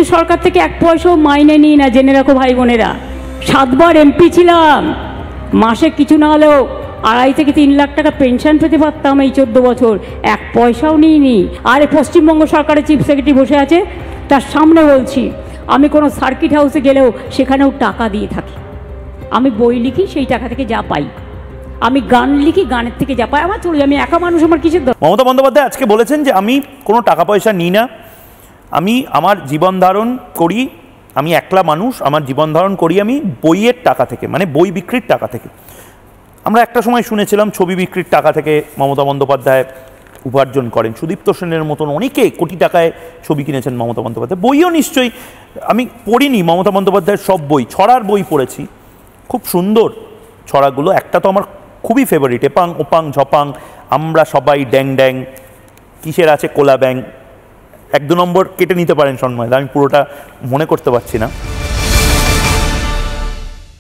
কিন্তু সরকার থেকে 1 পয়সাও মাইনে নিই না, জেনে রাখো ভাই বোনেরা। 7 বার এমপি ছিলাম, মাসে কিছু না হলেও 2.5 থেকে 3 লাখ টাকা পেনশন পেতে পারতাম এই 14 বছর, 1 পয়সাও নিইনি। আর পশ্চিমবঙ্গ সরকারের চিফ সেক্রেটারি বসে আছে, তার সামনে বলছি, আমি কোনো সার্কিট হাউসে গেলেও সেখানেও টাকা দিয়ে থাকি। আমি বই লিখি, সেই টাকা থেকে যা পাই। আমি গান লিখি, গানের থেকে যা পাই আমার চলে, আমি একা মানুষ, আমার কিসের দরকার। মমতা বন্দ্যোপাধ্যায় আজকে বলেছেন যে আমি কোনো টাকা পয়সা নিই না, আমি আমার জীবন ধারণ করি, আমি একলা মানুষ, আমার জীবন ধারণ করি আমি বইয়ের টাকা থেকে, মানে বই বিক্রির টাকা থেকে। আমরা একটা সময় শুনেছিলাম ছবি বিক্রির টাকা থেকে মমতা বন্দ্যোপাধ্যায় উপার্জন করেন। সুদীপ্ত সেনের মতন অনেকে কোটি টাকায় ছবি কিনেছেন মমতা বন্দ্যোপাধ্যায়। বইও নিশ্চয়ই, আমি পড়িনি মমতা বন্দ্যোপাধ্যায়ের সব বই, ছড়ার বই পড়েছি, খুব সুন্দর ছড়াগুলো। একটা তো আমার খুবই ফেভারিট, এপাং ওপাং ঝপাং, আমরা সবাই ড্যাং ড্যাং, কিসের আছে কোলা ব্যাং। 1-2 নম্বর কেটে নিতে পারেন সন্ময়, আমি পুরোটা মনে করতে পারছি না।